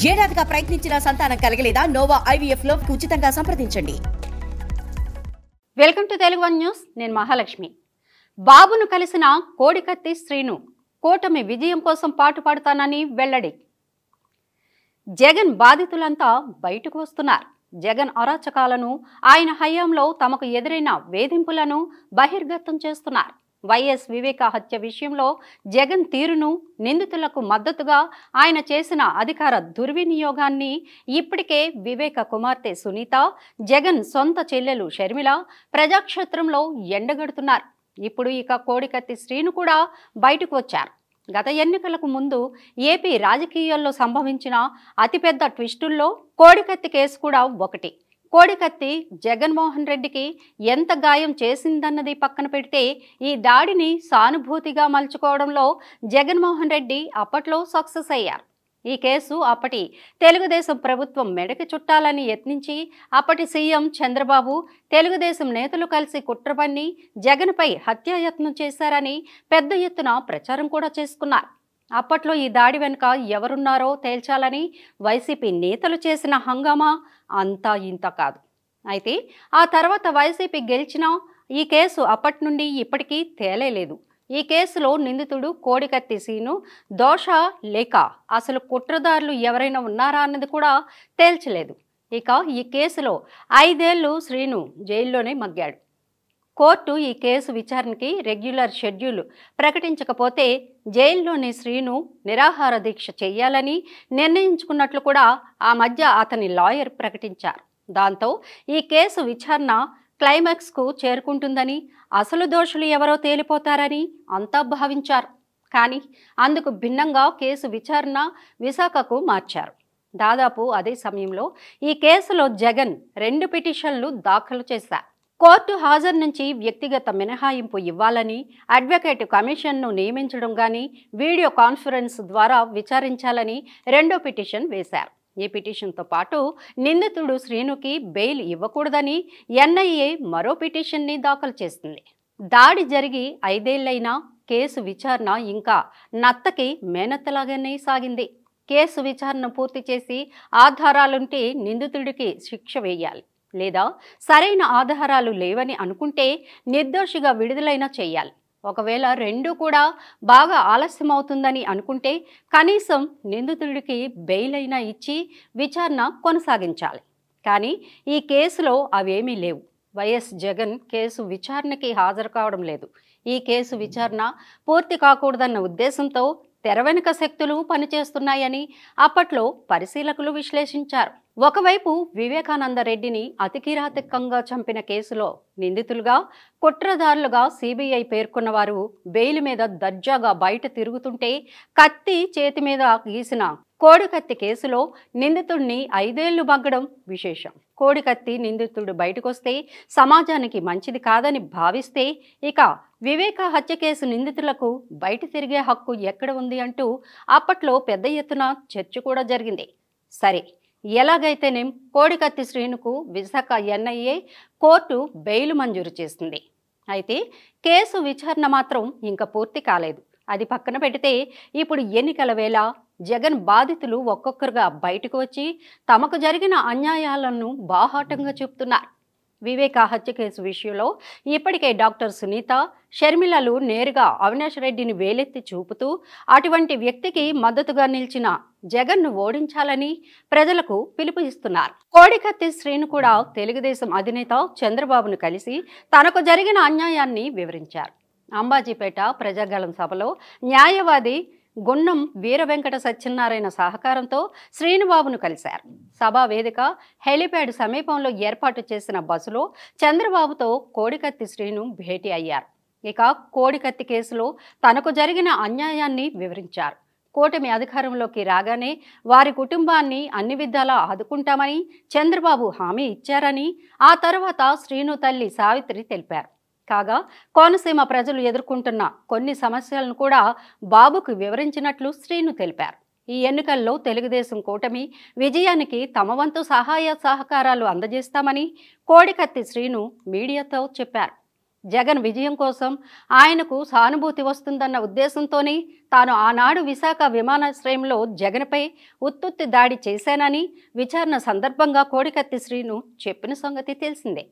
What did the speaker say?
ఏడాదిగా ప్రయత్నించిన సంతానం కలగలేదా? Noah IVF లో ఉచితంగా సంప్రదించండి. Welcome to Telugu one news. నేను మహాలక్ష్మి. బాబును కలిసిన కోడికత్తి శ్రీను కూటమి విజయం కోసం పాటుపడతానని వెల్లడి. జగన్ బాధితులంతా బయటకు వస్తున్నారు. జగన్ అరాచకాలను, ఆయన హయాంలో తమకు ఎదురైన వేధింపులను బహిర్గతం చేస్తున్నారు. వైఎస్ వివేక హత్య విషయంలో జగన్ తీరును, నిందితులకు మద్దతుగా ఆయన చేసిన అధికార దుర్వినియోగాన్ని ఇప్పటికే వివేక కుమార్తె సునీత, జగన్ సొంత చెల్లెలు షర్మిల ప్రజాక్షేత్రంలో ఎండగడుతున్నారు. ఇప్పుడు ఇక కోడికత్తి శ్రీను కూడా బయటకు వచ్చారు. గత ఎన్నికలకు ముందు ఏపీ రాజకీయాల్లో సంభవించిన అతిపెద్ద ట్విస్టుల్లో కోడికత్తి కేసు కూడా ఒకటి. కోడికత్తి జగన్మోహన్ రెడ్డికి ఎంత గాయం చేసిందన్నది పక్కన పెడితే ఈ దాడిని సానుభూతిగా మలుచుకోవడంలో జగన్మోహన్ రెడ్డి అప్పట్లో సక్సెస్ అయ్యారు. ఈ కేసు అప్పటి తెలుగుదేశం ప్రభుత్వం మెడకి చుట్టాలని యత్నించి అప్పటి సీఎం చంద్రబాబు, తెలుగుదేశం నేతలు కలిసి కుట్రపన్ని జగన్పై హత్యాయత్నం చేశారని పెద్ద ఎత్తున ప్రచారం కూడా చేసుకున్నారు. అప్పట్లో ఈ దాడి వెనుక ఎవరున్నారో తేల్చాలని వైసీపీ నేతలు చేసిన హంగామా అంతా ఇంత కాదు. అయితే ఆ తర్వాత వైసీపీ గెలిచినా ఈ కేసు అప్పటి నుండి ఇప్పటికీ తేలేలేదు. ఈ కేసులో నిందితుడు కోడికత్తి శ్రీను దోష లేక అసలు కుట్రదారులు ఎవరైనా ఉన్నారా అన్నది కూడా తేల్చలేదు. ఇక ఈ కేసులో 5 ఏళ్లు శ్రీను జైల్లోనే మగ్గాడు. కోర్టు ఈ కేసు విచారణకి రెగ్యులర్ షెడ్యూల్ ప్రకటించకపోతే జైల్లోని శ్రీను నిరాహార దీక్ష చేయాలని నిర్ణయించుకున్నట్లు కూడా ఆ మధ్య అతని లాయర్ ప్రకటించారు. దాంతో ఈ కేసు విచారణ క్లైమాక్స్కు చేరుకుంటుందని, అసలు దోషులు ఎవరో తేలిపోతారని అంతా భావించారు. కానీ అందుకు భిన్నంగా కేసు విచారణ విశాఖకు మార్చారు. దాదాపు అదే సమయంలో ఈ కేసులో జగన్ 2 పిటిషన్లు దాఖలు చేశారు. కోర్టు హాజరు నుంచి వ్యక్తిగత మినహాయింపు ఇవ్వాలని, అడ్వకేట్ కమిషన్ను నియమించడం గానీ వీడియో కాన్ఫరెన్స్ ద్వారా విచారించాలని 2వ పిటిషన్ వేశారు. ఈ పిటిషన్తో పాటు నిందితుడు శ్రీనుకి బెయిల్ ఇవ్వకూడదని NIA మరో పిటిషన్ని దాఖలు చేసింది. దాడి జరిగి 5 ఏళ్లైనా కేసు విచారణ ఇంకా నత్తకి మేనత్తలాగానే సాగింది. కేసు విచారణ పూర్తి చేసి ఆధారాలుంటే నిందితుడికి శిక్ష వేయాలి, లేదా సరైన ఆధారాలు లేవని అనుకుంటే నిర్దోషిగా విడుదలైనా చేయాలి. ఒకవేళ 2 కూడా బాగా ఆలస్యం అవుతుందని అనుకుంటే కనీసం నిందితుడికి బెయిల్ అయినా ఇచ్చి విచారణ కొనసాగించాలి. కానీ ఈ కేసులో అవేమీ లేవు. వైఎస్ జగన్ కేసు విచారణకి హాజరు కావడం లేదు. ఈ కేసు విచారణ పూర్తి కాకూడదన్న ఉద్దేశంతో తెర వెనుక శక్తులు పనిచేస్తున్నాయని అప్పట్లో పరిశీలకులు విశ్లేషించారు. ఒకవైపు వివేకానంద రెడ్డిని అతి కిరాతకంగా చంపిన కేసులో నిందితులుగా, కుట్రదారులుగా CBI పేర్కొన్న వారు బెయిల్ మీద దర్జాగా బయట తిరుగుతుంటే, కత్తి చేతి మీద గీసిన కోడికత్తి కేసులో నిందితుడిని 5 ఏళ్లు మగ్గడం విశేషం. కోడికత్తి నిందితుడు బయటకొస్తే సమాజానికి మంచిది కాదని భావిస్తే ఇక వివేక హత్య కేసు నిందితులకు బయట తిరిగే హక్కు ఎక్కడ ఉంది అంటూ అప్పట్లో పెద్ద ఎత్తున చర్చ కూడా జరిగింది. సరే, ఎలాగైతేనేం కోడికత్తి శ్రీనుకు విశాఖ NIA కోర్టు బెయిల్ మంజూరు చేసింది. అయితే కేసు విచారణ మాత్రం ఇంకా పూర్తి కాలేదు. అది పక్కన పెడితే ఇప్పుడు ఎన్నికల వేళ జగన్ బాధితులు ఒక్కొక్కరుగా బయటకు వచ్చి తమకు జరిగిన అన్యాయాలను బాహాటంగా చెబుతున్నారు. వివేక హత్య కేసు విషయంలో ఇప్పటికే డాక్టర్ సునీత, షర్మిలలు నేరుగా అవినాష్ రెడ్డిని వేలెత్తి చూపుతూ అటువంటి వ్యక్తికి మద్దతుగా నిలిచిన జగన్ను ఓడించాలని ప్రజలకు పిలుపు ఇస్తున్నారు. కోడికత్తి శ్రీను కూడా తెలుగుదేశం అధినేత చంద్రబాబును కలిసి తనకు జరిగిన అన్యాయాన్ని వివరించారు. అంబాజీపేట ప్రజాగళం సభలో న్యాయవాది గున్నం వీర వెంకట సత్యనారాయణ సహకారంతో శ్రీనుబాబును కలిశారు. సభా వేదిక హెలిప్యాడ్ సమీపంలో ఏర్పాటు చేసిన బస్సులో చంద్రబాబుతో కోడికత్తి శ్రీను భేటీ అయ్యారు. ఇక కోడికత్తి కేసులో తనకు జరిగిన అన్యాయాన్ని వివరించారు. కూటమి అధికారంలోకి రాగానే వారి కుటుంబాన్ని అన్ని విధాలా ఆదుకుంటామని చంద్రబాబు హామీ ఇచ్చారని ఆ తర్వాత శ్రీను తల్లి సావిత్రి తెలిపారు. కాగా కోనసీమ ప్రజలు ఎదుర్కొంటున్న కొన్ని సమస్యలను కూడా బాబుకు వివరించినట్లు శ్రీను తెలిపారు. ఈ ఎన్నికల్లో తెలుగుదేశం కూటమి విజయానికి తమ వంతు సహాయ సహకారాలు అందజేస్తామని కోడికత్తి శ్రీను మీడియాతో చెప్పారు. జగన్ విజయం కోసం ఆయనకు సానుభూతి వస్తుందన్న ఉద్దేశంతోనే తాను ఆనాడు విశాఖ విమానాశ్రయంలో జగన్పై ఉత్తుత్తి దాడి చేశానని విచారణ సందర్భంగా కోడికత్తి శ్రీను చెప్పిన సంగతి తెలిసిందే.